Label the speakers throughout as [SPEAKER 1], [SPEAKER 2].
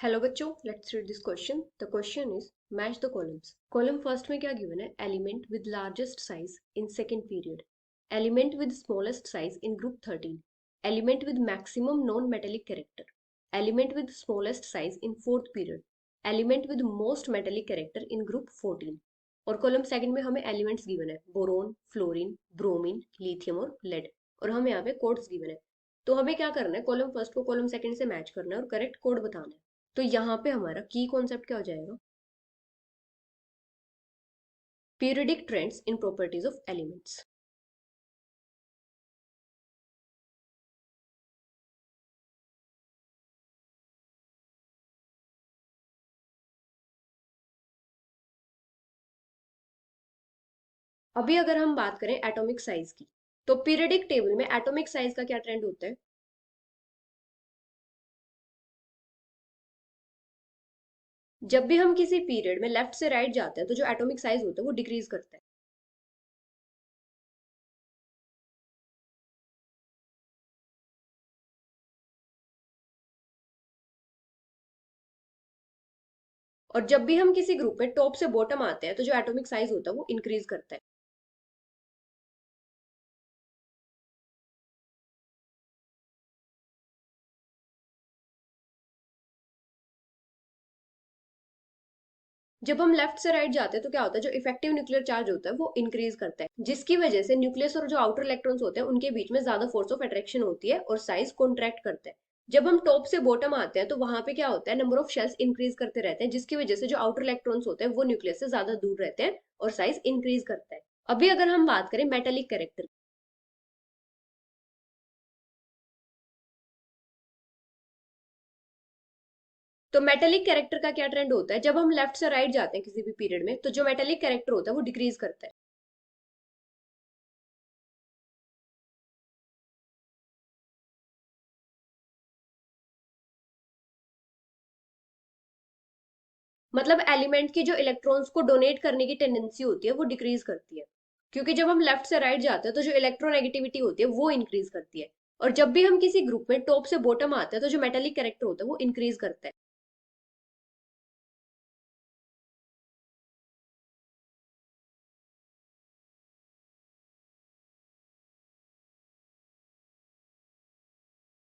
[SPEAKER 1] Hello बच्चों, let's read this question. The question is match the columns. Column first में क्या given है? Element with largest size in second period, element with smallest size in group 13, element with maximum non metallic character, element with smallest size in fourth period, element with most metallic character in group 14। और column second में हमें elements given है boron, fluorine, bromine, lithium और lead. और हमें यहाँ पे codes given है। तो हमें क्या करना है? कॉलम फर्स्ट को कॉलम सेकंड से मैच करना है और करेक्ट कोड बताना है। तो यहाँ पे हमारा की कॉन्सेप्ट क्या हो जाएगा? Periodic trends in properties of elements. अभी अगर हम बात करें एटॉमिक साइज की, तो पीरियडिक टेबल में एटॉमिक साइज का क्या ट्रेंड होता है? जब भी हम किसी पीरियड में लेफ्ट से राइट जाते हैं तो जो एटॉमिक साइज होता है वो डिक्रीज करता है। और जब भी हम किसी ग्रुप में टॉप से बॉटम आते हैं तो जो एटॉमिक साइज होता है वो इंक्रीज करता है। जब हम लेफ्ट से राइट जाते हैं तो क्या होता है? जो इफेक्टिव न्यूक्लियर चार्ज होता है वो इंक्रीज करता है, जिसकी वजह से न्यूक्लियस और जो आउटर इलेक्ट्रॉन्स होते हैं उनके बीच में ज्यादा फोर्स ऑफ अट्रैक्शन होती है और साइज कॉन्ट्रैक्ट करता है। जब हम टॉप से बॉटम आते हैं तो वहां पे क्या होता है? नंबर ऑफ शेल्स इंक्रीज करते रहते हैं, जिसकी वजह से जो आउटर इलेक्ट्रॉन्स होते हैं वो न्यूक्लियस से ज्यादा दूर रहते हैं और साइज इंक्रीज करता है। अभी अगर हम बात करें मेटेलिक कैरेक्टर, तो मेटेलिक कैरेक्टर का क्या ट्रेंड होता है? जब हम लेफ्ट से राइट जाते हैं किसी भी पीरियड में तो जो मेटेलिक कैरेक्टर होता है वो डिक्रीज करता है। मतलब एलिमेंट की जो इलेक्ट्रॉन्स को डोनेट करने की टेंडेंसी होती है वो डिक्रीज करती है, क्योंकि जब हम लेफ्ट से राइट जाते हैं तो जो इलेक्ट्रोनेगेटिविटी होती है वो इंक्रीज करती है। और जब भी हम किसी ग्रुप में टॉप से बॉटम आते हैं तो जो मेटेलिक कैरेक्टर होता है वो इंक्रीज करता है।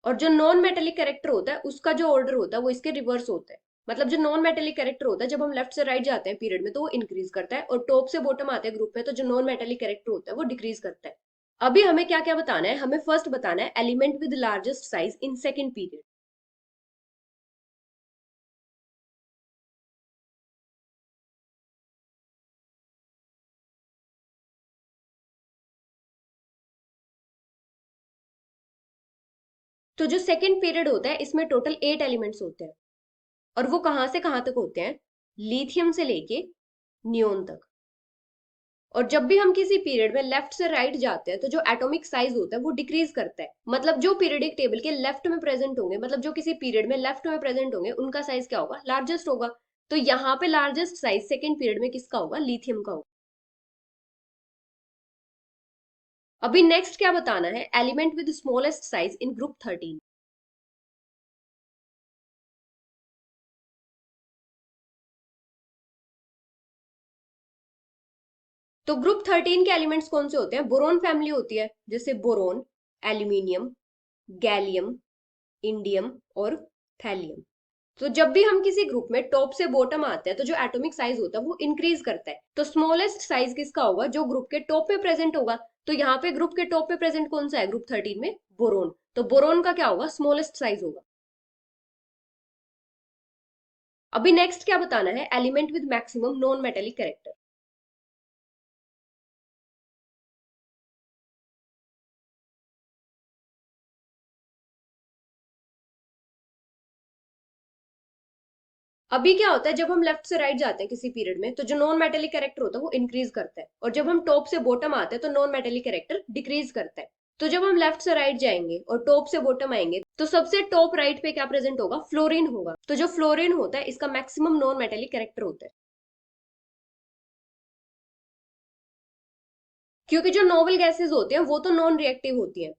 [SPEAKER 1] और जो नॉन मेटेलिक कैरेक्टर होता है उसका जो ऑर्डर होता है वो इसके रिवर्स होता है। मतलब जो नॉन मेटेलिक कैरेक्टर होता है जब हम लेफ्ट से राइट जाते हैं पीरियड में तो वो इंक्रीज करता है, और टॉप से बॉटम आते हैं ग्रुप में तो जो नॉन मेटेलिक कैरेक्टर होता है वो डिक्रीज करता है। अभी हमें क्या क्या बताना है? हमें फर्स्ट बताना है element with largest size in second period. तो जो सेकंड पीरियड होता है इसमें टोटल 8 एलिमेंट्स होते हैं, और वो कहां से कहां तक होते हैं? लिथियम से लेके नियोन तक। और जब भी हम किसी पीरियड में लेफ्ट से राइट जाते हैं तो जो एटॉमिक साइज होता है वो डिक्रीज करता है। मतलब जो पीरियडिक टेबल के लेफ्ट में प्रेजेंट होंगे, मतलब जो किसी पीरियड में लेफ्ट में प्रेजेंट होंगे उनका साइज क्या होगा? लार्जेस्ट होगा। तो यहाँ पे लार्जेस्ट साइज सेकंड पीरियड में किसका होगा? लिथियम का होगा। अभी नेक्स्ट क्या बताना है? Element with smallest size in group 13। तो ग्रुप 13 के एलिमेंट्स कौन से होते हैं? बोरोन फैमिली होती है, जैसे बोरोन, एल्यूमिनियम, गैलियम, इंडियम और थैलियम। तो जब भी हम किसी ग्रुप में टॉप से बॉटम आते हैं तो जो एटॉमिक साइज होता है वो इंक्रीज करता है। तो स्मॉलेस्ट साइज किसका होगा? जो ग्रुप के टॉप पे प्रेजेंट होगा। तो यहाँ पे ग्रुप के टॉप पे प्रेजेंट कौन सा है ग्रुप 13 में? बोरोन। तो बोरोन का क्या होगा? स्मॉलेस्ट साइज होगा। अभी नेक्स्ट क्या बताना है? Element with maximum non metallic character. अभी क्या होता है? जब हम लेफ्ट से राइट जाते हैं किसी पीरियड में तो जो नॉन मेटेलिक कैरेक्टर होता है वो इंक्रीज करता है, और जब हम टॉप से बॉटम आते हैं तो नॉन मेटेलिक कैरेक्टर डिक्रीज करता है। तो जब हम लेफ्ट से राइट जाएंगे और टॉप से बॉटम आएंगे तो सबसे टॉप राइट पे क्या प्रेजेंट होगा? फ्लोरीन होगा। तो जो फ्लोरीन होता है इसका मैक्सिमम नॉन मेटेलिक कैरेक्टर होता है, क्योंकि जो नोबल गैसेस होते हैं वो तो नॉन रिएक्टिव होती हैं।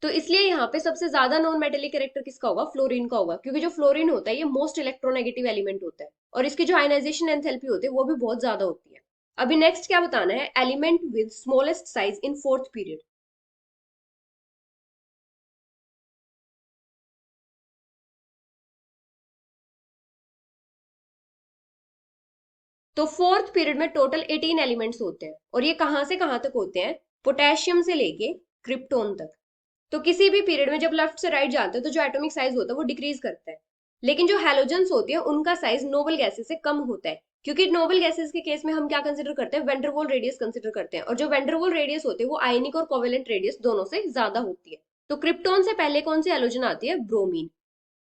[SPEAKER 1] तो इसलिए यहाँ पे सबसे ज्यादा नॉन मेटेलिक कैरेक्टर किसका होगा, फ्लोरीन का होगा, क्योंकि जो फ्लोरीन होता है ये मोस्ट इलेक्ट्रोनेगेटिव एलिमेंट होता है और इसकी जो आयनाइजेशन एंथैल्पी होती है वो भी बहुत ज्यादा होती है। अभी नेक्स्ट क्या बताना है, element with smallest size in fourth period. तो फोर्थ पीरियड में टोटल 18 एलिमेंट्स होते हैं और ये कहां से कहां तक होते हैं, पोटेशियम से लेके क्रिप्टोन तक। तो किसी भी पीरियड में जब लेफ्ट से राइट जाते हैं तो जो एटॉमिक साइज होता है वो डिक्रीज करता है, लेकिन जो हैलोजेंस होती है उनका साइज नोबल गैसेस से कम होता है, क्योंकि नोबल गैसेस के केस में हम क्या कंसिडर करते हैं, वेंडरवॉल रेडियस कंसिडर करते हैं, और जो वेंडरवॉल रेडियस होती है वो आयनिक और कोवेलेंट रेडियस दोनों से ज्यादा होती है। तो क्रिप्टोन से पहले कौन सी हैलोजन आती है, ब्रोमीन।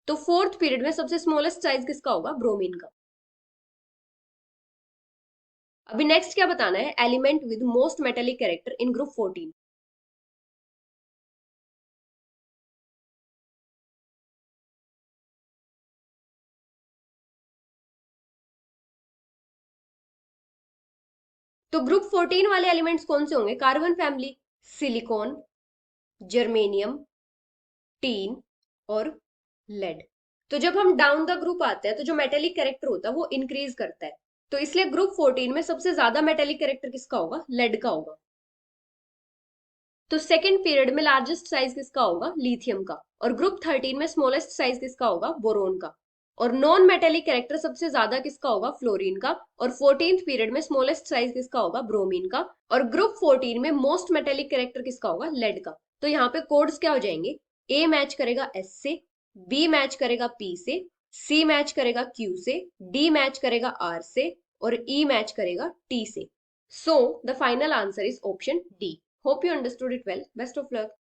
[SPEAKER 1] तो फोर्थ पीरियड में सबसे स्मॉलेस्ट साइज किसका होगा, ब्रोमीन का। अभी नेक्स्ट क्या बताना है, element with most metallic character in group 14। तो ग्रुप 14 वाले एलिमेंट्स कौन से होंगे, carbon family, silicon, germanium, tin और लेड। तो जब हम डाउन द ग्रुप आते हैं तो जो मेटेलिक कैरेक्टर होता है वो इंक्रीज करता है, तो इसलिए ग्रुप 14 में सबसे ज्यादा मेटेलिक कैरेक्टर किसका होगा, लेड का होगा। तो सेकंड पीरियड में लार्जेस्ट साइज किसका होगा, लिथियम का, और ग्रुप 13 में स्मॉलेस्ट साइज किसका होगा, बोरोन का। और नॉन मेटेलिक कैरेक्टर सबसे ज्यादा किसका होगा, फ्लोरीन का, और 14th पीरियड में स्मॉलेस्ट साइज किसका होगा, ब्रोमीन का। और ग्रुप 14 में मोस्ट मेटेलिक कैरेक्टर किसका होगा, लेड का। तो यहाँ पे कोड्स क्या हो जाएंगे, ए मैच करेगा एस से, बी मैच करेगा पी से, सी मैच करेगा क्यू से, डी मैच करेगा आर से, और ई मैच करेगा टी से। So the final answer is option D. Hope you understood it well. Best of luck.